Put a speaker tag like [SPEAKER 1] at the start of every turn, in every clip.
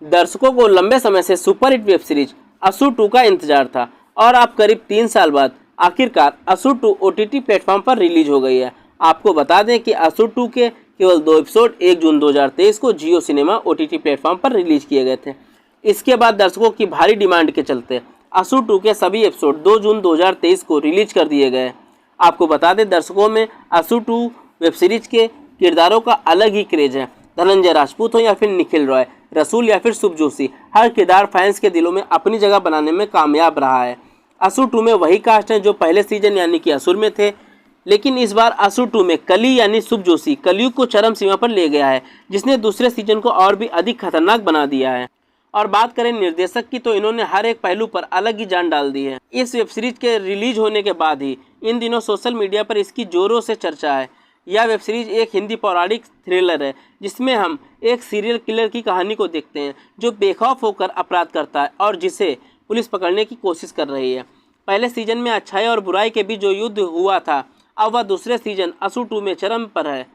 [SPEAKER 1] दर्शकों को लंबे समय से सुपरहिट वेब सीरीज असुर 2 का इंतजार था और अब करीब 3 साल बाद आखिरकार असुर 2 OTT प्लेटफॉर्म पर रिलीज हो गई है। आपको बता दें कि असुर 2 के केवल 2 एपिसोड 1 जून 2023 को जियो सिनेमा OTT प्लेटफॉर्म पर रिलीज किए गए थे। इसके बाद दर्शकों की भारी डिमांड के चलते असुर 2 के सभी एपिसोड 2 जून 2023 को रिलीज कर दिए गए। आपको बता दें दर्शकों में असुर 2 वेब सीरीज के किरदारों का अलग ही क्रेज है। धनंजय राजपूत हो या फिर निखिल रॉय, रसूल या फिर शुभ जोशी, हर किरदार फैंस के दिलों में अपनी जगह बनाने में कामयाब रहा है। असुर 2 में वही कास्ट है जो पहले सीजन यानी कि असुर में थे, लेकिन इस बार असुर 2 में कली यानी शुभ जोशी कलयुग को चरम सीमा पर ले गया है, जिसने दूसरे सीजन को और भी अधिक खतरनाक बना दिया है। और बात करें निर्देशक की तो इन्होंने हर एक पहलू पर अलग ही जान डाल दी है। इस वेब सीरीज के रिलीज होने के बाद ही इन दिनों सोशल मीडिया पर इसकी जोरों से चर्चा है। यह वेब सीरीज एक हिंदी पौराणिक थ्रिलर है जिसमें हम एक सीरियल किलर की कहानी को देखते हैं जो बेखौफ होकर अपराध करता है और जिसे पुलिस पकड़ने की कोशिश कर रही है। पहले सीजन में अच्छाई और बुराई के बीच जो युद्ध हुआ था, अब वह दूसरे सीजन असुर 2 में चरम पर है।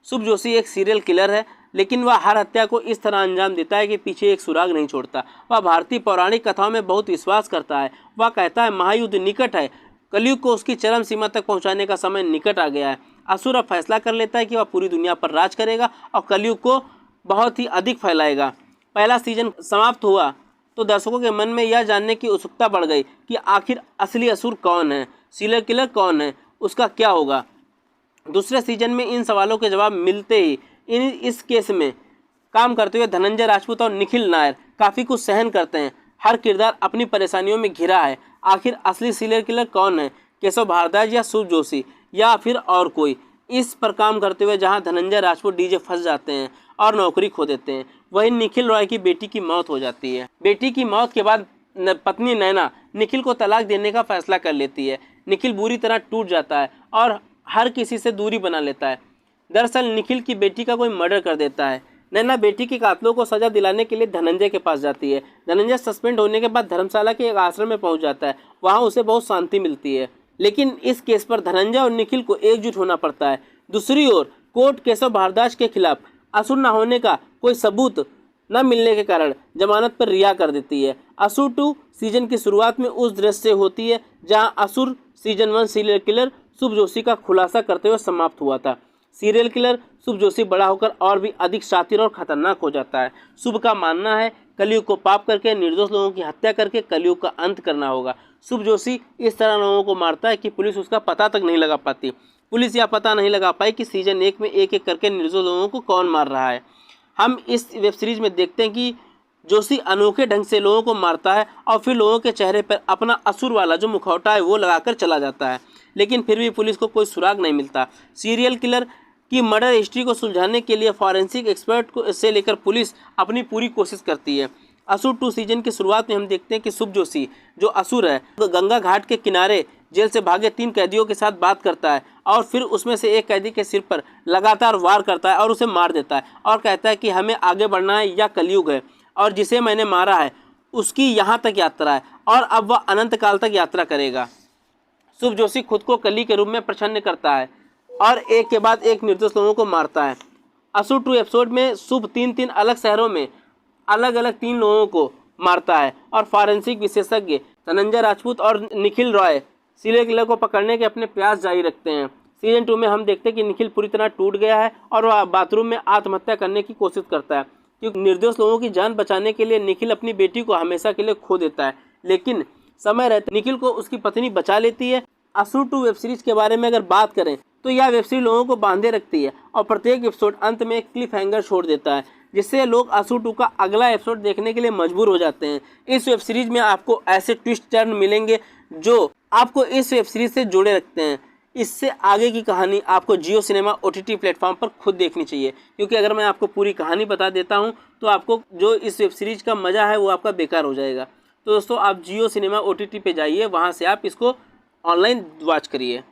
[SPEAKER 1] शुभ जोशी एक सीरियल किलर है, लेकिन वह हर हत्या को इस तरह अंजाम देता है कि पीछे एक सुराग नहीं छोड़ता। वह भारतीय पौराणिक कथाओं में बहुत विश्वास करता है। वह कहता है महायुद्ध निकट है, कलयुग को उसकी चरम सीमा तक पहुंचाने का समय निकट आ गया है। असुर अब फैसला कर लेता है कि वह पूरी दुनिया पर राज करेगा और कलयुग को बहुत ही अधिक फैलाएगा। पहला सीजन समाप्त हुआ तो दर्शकों के मन में यह जानने की उत्सुकता बढ़ गई कि आखिर असली असुर कौन है, सीरियल किलर कौन है, उसका क्या होगा। दूसरे सीजन में इन सवालों के जवाब मिलते ही इस केस में काम करते हुए धनंजय राजपूत और निखिल नायर काफ़ी कुछ सहन करते हैं। हर किरदार अपनी परेशानियों में घिरा है। आखिर असली सीरियल किलर कौन है, केशव भारद्वाज या शुभ जोशी या फिर और कोई। इस पर काम करते हुए जहां धनंजय राजपूत डीजे फंस जाते हैं और नौकरी खो देते हैं, वहीं निखिल रॉय की बेटी की मौत हो जाती है। बेटी की मौत के बाद पत्नी नैना निखिल को तलाक देने का फैसला कर लेती है। निखिल बुरी तरह टूट जाता है और हर किसी से दूरी बना लेता है। दरअसल निखिल की बेटी का कोई मर्डर कर देता है। नैना बेटी के कातलों को सजा दिलाने के लिए धनंजय के पास जाती है। धनंजय सस्पेंड होने के बाद धर्मशाला के एक आश्रम में पहुंच जाता है। वहां उसे बहुत शांति मिलती है, लेकिन इस केस पर धनंजय और निखिल को एकजुट होना पड़ता है। दूसरी ओर कोर्ट केशव भारद्वाज के खिलाफ असुर न होने का कोई सबूत न मिलने के कारण जमानत पर रिहा कर देती है। असुर 2 सीजन की शुरुआत में उस दृश्य से होती है जहां असुर सीजन 1 सीरियल किलर शुभ जोशी का खुलासा करते हुए समाप्त हुआ था। सीरियल किलर शुभ जोशी बड़ा होकर और भी अधिक शातिर और खतरनाक हो जाता है। शुभ का मानना है कलयुग को पाप करके निर्दोष लोगों की हत्या करके कलयुग का अंत करना होगा। शुभ जोशी इस तरह लोगों को मारता है कि पुलिस उसका पता तक नहीं लगा पाती। पुलिस यह पता नहीं लगा पाई कि सीजन 1 में एक एक करके निर्दोष लोगों को कौन मार रहा है। हम इस वेब सीरीज में देखते हैं कि जोशी अनोखे ढंग से लोगों को मारता है और फिर लोगों के चेहरे पर अपना असुर वाला जो मुखौटा है वो लगाकर चला जाता है, लेकिन फिर भी पुलिस को कोई सुराग नहीं मिलता। सीरियल किलर की मर्डर हिस्ट्री को सुलझाने के लिए फॉरेंसिक एक्सपर्ट को से लेकर पुलिस अपनी पूरी कोशिश करती है। असुर 2 सीजन की शुरुआत में हम देखते हैं कि शुभ जोशी जो असुर है गंगा घाट के किनारे जेल से भागे 3 कैदियों के साथ बात करता है और फिर उसमें से एक कैदी के सिर पर लगातार वार करता है और उसे मार देता है और कहता है कि हमें आगे बढ़ना है या कलयुग है और जिसे मैंने मारा है उसकी यहाँ तक यात्रा है और अब वह अनंत काल तक यात्रा करेगा। शुभ जोशी खुद को कली के रूप में प्रसन्न करता है और एक के बाद एक निर्दोष लोगों को मारता है। असुर 2 एपिसोड में शुभ 3 अलग शहरों में अलग अलग 3 लोगों को मारता है और फॉरेंसिक विशेषज्ञ धनंजय राजपूत और निखिल रॉय सीरियल किलर को पकड़ने के अपने प्रयास जारी रखते हैं। सीजन 2 में हम देखते हैं कि निखिल पूरी तरह टूट गया है और वह बाथरूम में आत्महत्या करने की कोशिश करता है, क्योंकि निर्दोष लोगों की जान बचाने के लिए निखिल अपनी बेटी को हमेशा के लिए खो देता है, लेकिन समय रहते निखिल को उसकी पत्नी बचा लेती है। असुर 2 वेब सीरीज के बारे में अगर बात करें तो यह वेब सीरीज लोगों को बांधे रखती है और प्रत्येक एपिसोड अंत में एक क्लिफ हैंगर छोड़ देता है, जिससे लोग असुर 2 का अगला एपिसोड देखने के लिए मजबूर हो जाते हैं। इस वेब सीरीज में आपको ऐसे ट्विस्ट टर्न मिलेंगे जो आपको इस वेब सीरीज से जोड़े रखते हैं। इससे आगे की कहानी आपको जियो सिनेमा OTT प्लेटफॉर्म पर खुद देखनी चाहिए, क्योंकि अगर मैं आपको पूरी कहानी बता देता हूं तो आपको जो इस वेब सीरीज का मज़ा है वो आपका बेकार हो जाएगा। तो दोस्तों आप जियो सिनेमा OTT पे जाइए, वहां से आप इसको ऑनलाइन वॉच करिए।